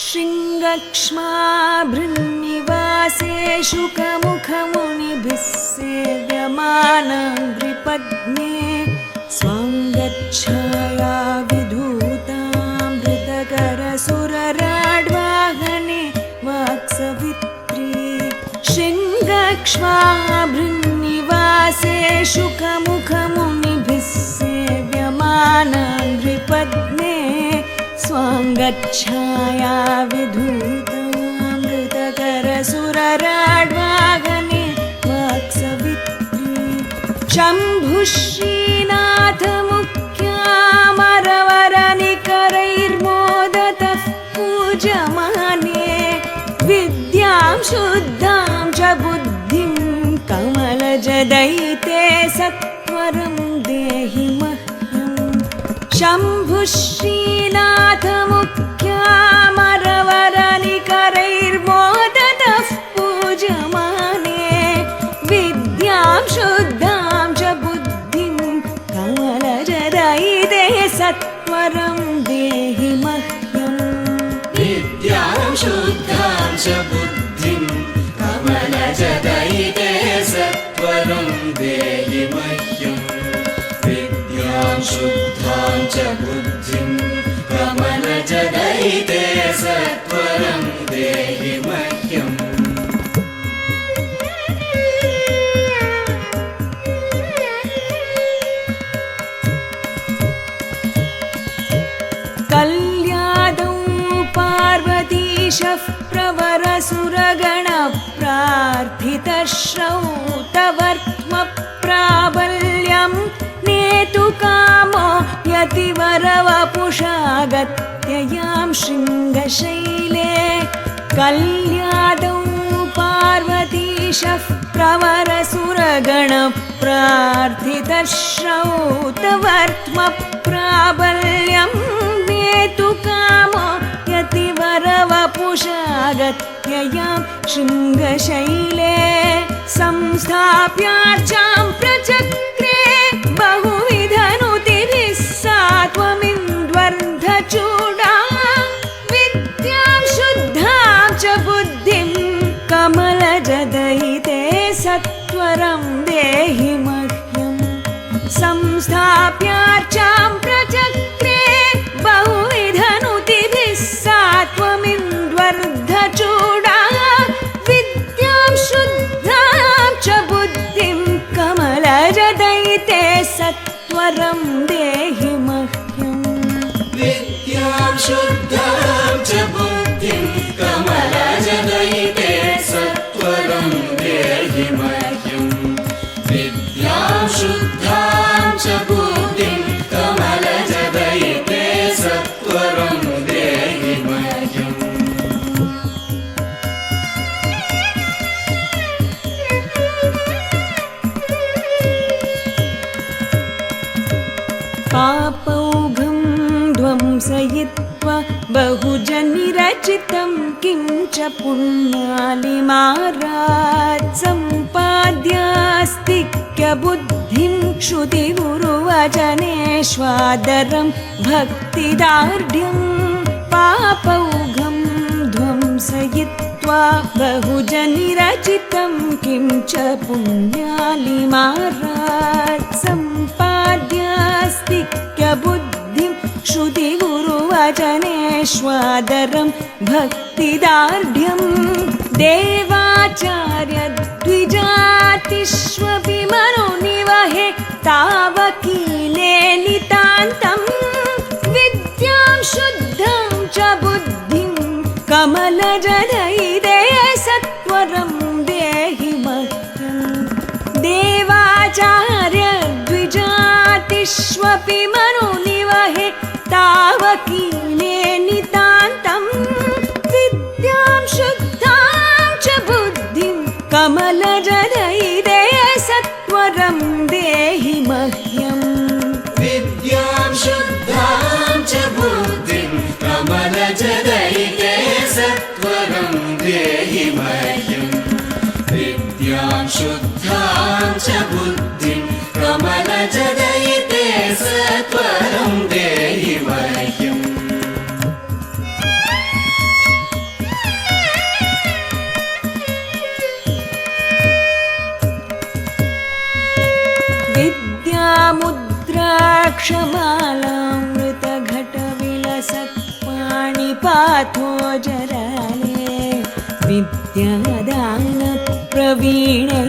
शृङ्गक्ष्माभृन्निवासे शुकमुखमुनिभिः सेव्यमानाङ्घ्रिपद्मे स्वां गच्छाया विधूतामृतकरसुरराड्वाहने वाक्सवित्री शृङ्गक्ष्माभृन्निवासे शुकमुखमुनिभिः सेव्यमानाङ्घ्रिपद्मे स्वां गच्छाया विधूतामृतकरसुरराड्वाहने वाक्सवित्री शम्भुश्रीनाथमुख्यामरवरनिकरैर्मोदतः पूजमाने विद्यां शुद्धां च बुद्धिं कमलजदयिते सत्वरं देहि मह्यम् शम्भुश्रीनाथमुख्यामरवरनिकरैर्मोदतः पूजमाने विद्यां शुद्धां च बुद्धिं कमलजदयिते सत्वरं देहि मह्यम् विद्यां शुद्धां च बुद्धिं कमलजदयिते सत्वरं देहि मह्यम् विद्यां शुद्धां च बुद्धिं कमलजदयिते सत्वरं देहि मह्यम् कल्यादौ पार्वतीशः प्रवरसुरगणप्रार्थितश्रौतवर्त्मप्राबल्यं नेतुकामो यतिवरवपुषा गत्ययां शृङ्गशैले कल्यादौ पार्वतीशः प्रवरसुरगणप्रार्थितश्रौतवर्त्मप्राबल्यं नेतुकामो यतिवरवपुषा गत्ययां शृङ्गशैले संस्थाप्यार्चां प्रचक्रे बहुविधनुतिभिः सा त्वमिन्द्वर्धचूडा विद्यां शुद्धां च बुद्धिं कमलजदयिते सत्वरं देहि मह्यम् संस्थाप्यार्चां प्रचक्रे बहुविधनुतिभिः सा त्वमिन्द्वर्धचूडा विद्यां शुद्धां च बुद्धिं कमलजदयिते सत्वरं देहि मह्यम् विद्यां शुद्धां च बुद्धिं कमलजदयिते सत्वरं देहि मह्यम् विद्यां शुद्धां च बुद्धिं कमलजदयिते सत्वरं देहि मह्यम् पापौघं ध्वंसयित्वा बहुजनिरचितं किं च पुण्यालिमारात् सम्पाद्यास्तिक्यबुद्धिं श्रुतिगुरुवचनेष्वादरं भक्तिदार्ढ्यं पापौघं ध्वंसयित्वा बहुजनिरचितं किं च पुण्यालिमारात् सम्पाद्यास्तिक्यबुद्धिं श्रुतिगुरुवचनेष्वादरं भक्तिदार्ढ्यं देवाचार्यद्विजातिष्वपि मनुनिवहे तावकीले नितान्तं विद्यां शुद्धां च बुद्धिं कमलजदयिते सत्वरं देहि मह्यम् देवाचार्यद्विजातिष्वपि मनुनिवहे तावकीले नितान्तं विद्यां शुद्धां च बुद्धिं कमलजदयिते सत्वरं देहि मह्यम् विद्यां शुद्धां च बुद्धिं कमलजदयिते सत्वरं देहि मह्यम् विद्यां शुद्धां च बुद्धिं कमलजदयिते सत्वरं देहि मह्यम् विद्यामुद्राक्षमालामृतघटविलसत्पाणिपाथो जराले विद्यादानप्रवीणे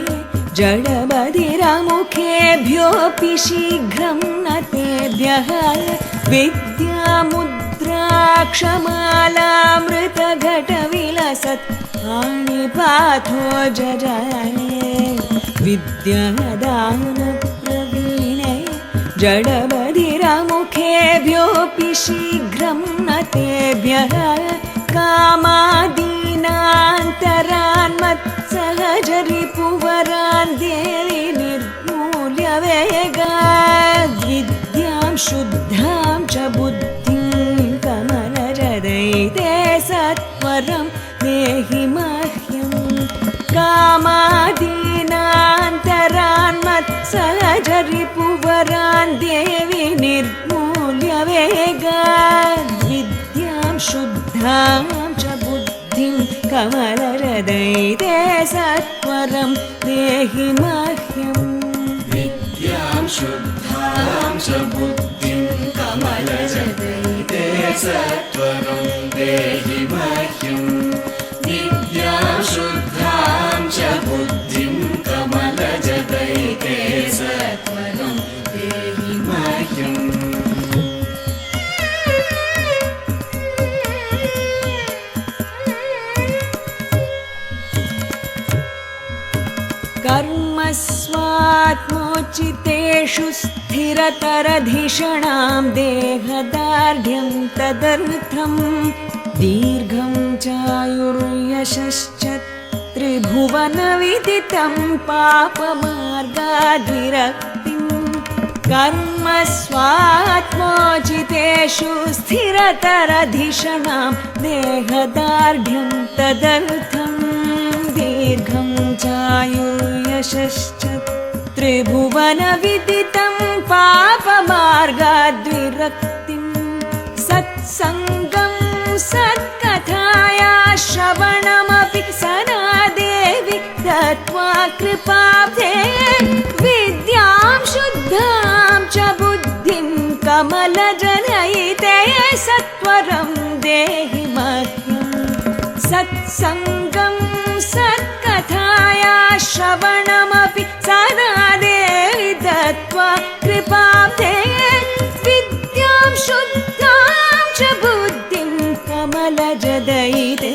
जडबधिरमुखेभ्योऽपि शीघ्रं न तेभ्यः विद्यामुद्राक्षमालामृतघटविलसत्पाणिपाथो जराले विद्यादानप्रवीणे जडबधिरमुखेभ्योऽपि शीघ्रं न तेभ्यः कामादीनान्तरान्मत्सहजरिपुवरान् देवि निर्मूल्य वेगाद्विद्यां शुद्धां च बुद्धिं कमलजदैते सत्वरं देहि मह्यं कामादीनान्तरान्मत्सहजरिपुवरान् देवि निर्मूल्य वेगाद्विद्यां शुद्धां च बुद्धिं कमलहृदये सत्वरं देहि मह्यम् विद्यां शुद्धां च बुद्धिं कमलहृदये सत्वरं देहि मह्यम् विद्यां शुद्धां च बुद्धिं कमलहृदये सत्वरं देहि मह्यम् कर्मस्वात्मोचितेषु स्थिरतरधिषणां देहदार्ढ्यं तदर्थं दीर्घं चायुर्यशश्च त्रिभुवनविदितं पापमार्गाद्विरक्तिं कर्मस्वात्मोचितेषु स्थिरतरधिषणां देहदार्ढ्यं तदर्थं दीर्घं चायुर्यशश्च त्रिभुवनविदितं पापमार्गाद्विरक्तिं सत्सङ्गं सत्कथाया श्रवणमपि सदा देवि दत्त्वा कृपाब्धे विद्यां शुद्धां च बुद्धिं कमलजनयिते सत्वरं देहि मह्यं सत्सङ्गं सत्कथाया श्रवणमपि सदा देवि दत्त्वा कृपाब्धे विद्यां शुद्धां च बुद्धिं कमलजदयिते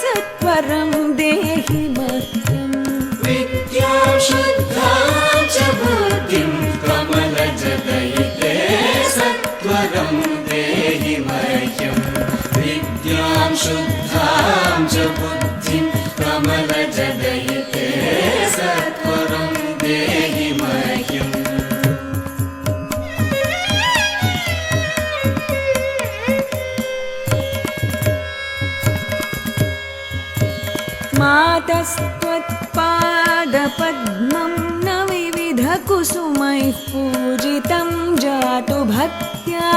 सत्वरं देहि मह्यम् विद्यां शुद्धां च बुद्धिं कमलजदयिते सत्वरं देहि मह्यम् विद्यां शुद्धां च बुद्धिं कमलजदयिते सत्वरं देहि मह्यम् मातस्त्वत्पादपद्मं न विविधकुसुमैः पूजितं जातु भक्त्या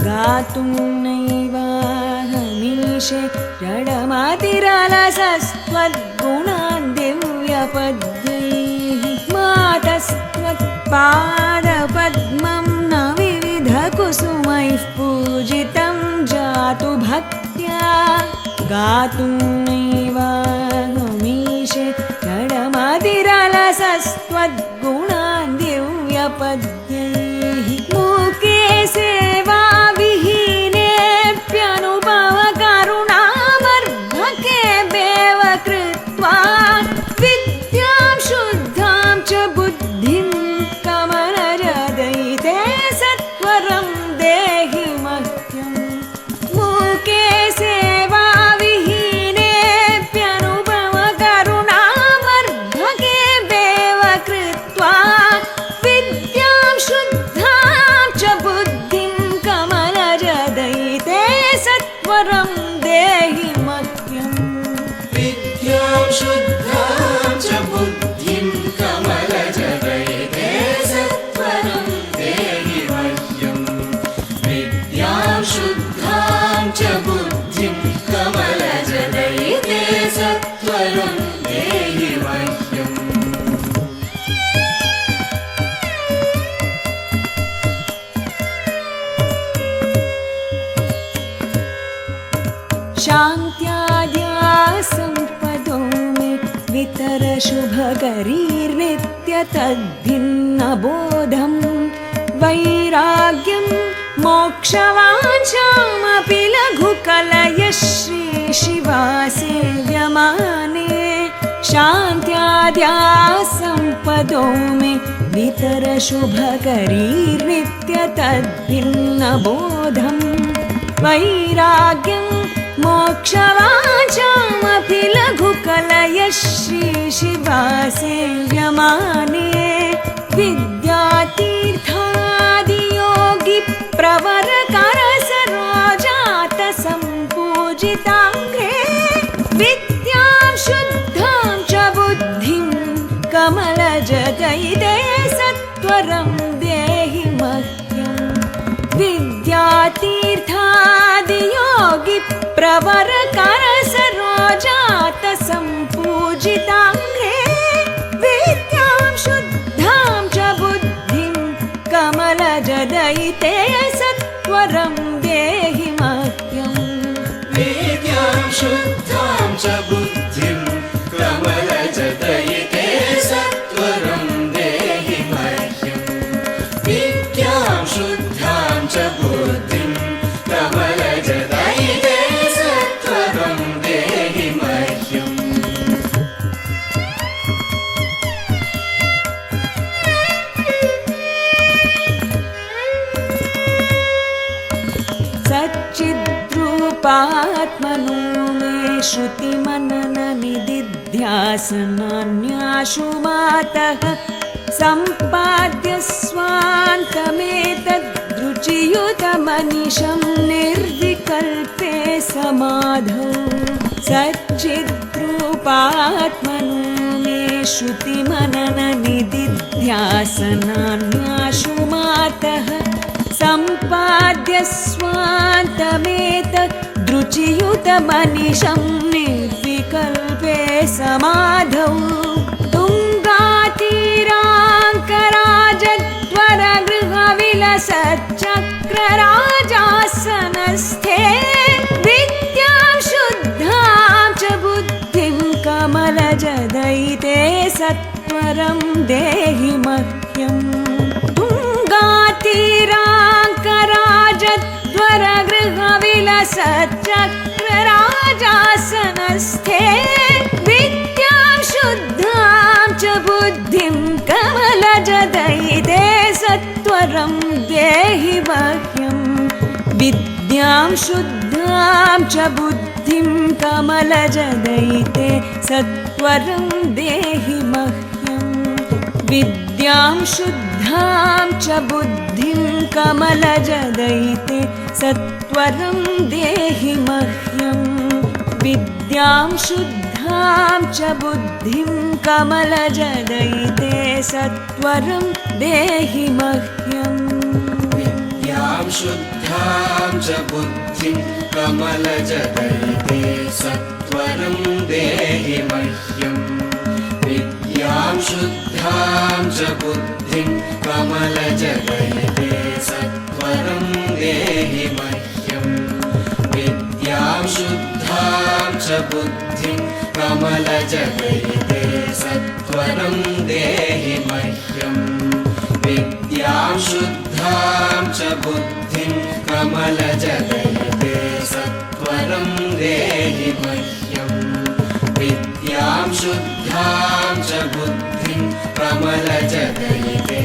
गातुं नैवाहमीशे जडमतिरलसस्त्वद्गुणान् दिव्यपद्यैः मातस्त्वत्पादपद्मं न विविधकुसुमैः पूजितं जातु भक्त्या गातुं नैवाहमीशे जडमतिरलसस्त्वद्गुणान् दिव्यपद्यैः मूके सेवाविहीनेऽप्यनुभवकरुणामर्भकेभ्येव कृत्वा विद्यां शुद्धां च बुद्धिं कमलजदयिते सत्वरं देहि मह्यम् मूके सेवाविहीनेऽप्यनुभवकरुणामर्भकेभ्येव कृत्वा विद्यां शुभकरीर्नित्य तद्भिन्नबोधं वैराग्यं मोक्षवाञ्छामपि लघुकलयः श्रीशिवा सेव्यमाने शान्त्याद्याः सम्पदो मे वितरशुभकरीर्नित्य तद्भिन्नबोधं वैराग्यं मोक्षवाञ्छामपि लघुकलयः श्रीशिवा सेव्यमाने विद्यातीर्थादियोगी प्रवरकरसरोजातसम्पूजिताङ्घ्रे विद्यां शुद्धां च बुद्धिं कमलजदयिते सत्वरं देहि मह्यम् विद्यातीर्थादियोगी प्रवरकरसरोजातसम्पूजिताङ्घ्रे विद्यां शुद्धां च बुद्धिं कमलजदयिते सत्वरं देहि मह्यम् विद्यां शुद्धां च बुद्धिं कमलजदयिते सत्वरं देहि मह्यम् विद्यां शुद्धां च बुद्धिं कमलजदयिते सत्वरं देहि मह्यम् सच्चिद्रूपात्मनो मे श्रुतिमनननिदिध्यासनान्याशु मातः सम्पाद्य स्वान्तमेतद्रुचियुतमनिशं निर्विकल्पे समाधौ सच्चिद्रूपात्मनो मे श्रुतिमनननिदिध्यासनान्याशु मातः सम्पाद्य स्वान्तमेतद्रुचियुतमनिशं निर्विकल्पे समाधौ तुङ्गातीराङ्कराजद्वरगृहविलसच्चक्रराजासनस्थे विद्यां शुद्धां च बुद्धिं कमलजदयिते सत्वरं देहि मह्यम् तुङ्गातीराङ्कराजद्वरगृहविलसच्चक्रराजासनस्थे विद्यां शुद्धां च बुद्धिं कमलजदयिते सत्वरं देहि मह्यम् विद्यां शुद्धां च बुद्धिं कमलजदयिते सत्वरं देहि मह्यम् विद्यां शुद्धां च बुद्धिं कमलजदयिते सत्वरं देहि मह्यम् विद्यां शुद्धां च बुद्धिं कमलजदयिते सत्वरं देहि मह्यम् विद्यां शुद्धां च बुद्धिं कमलजदयिते सत्वरं देहि मह्यम् विद्यां शुद्धां च बुद्धिं कमलजदयिते सत्वरं देहि मह्यम् विद्यां शुद्धां च बुद्धिं कमलजदयिते सत्वरं देहि मह्यम् विद्यां शुद्धां च बुद्धिं कमलजदयिते सत्वरं देहि मह्यम् विद्यां शुद्धां च बुद्धिं कमलजदयिते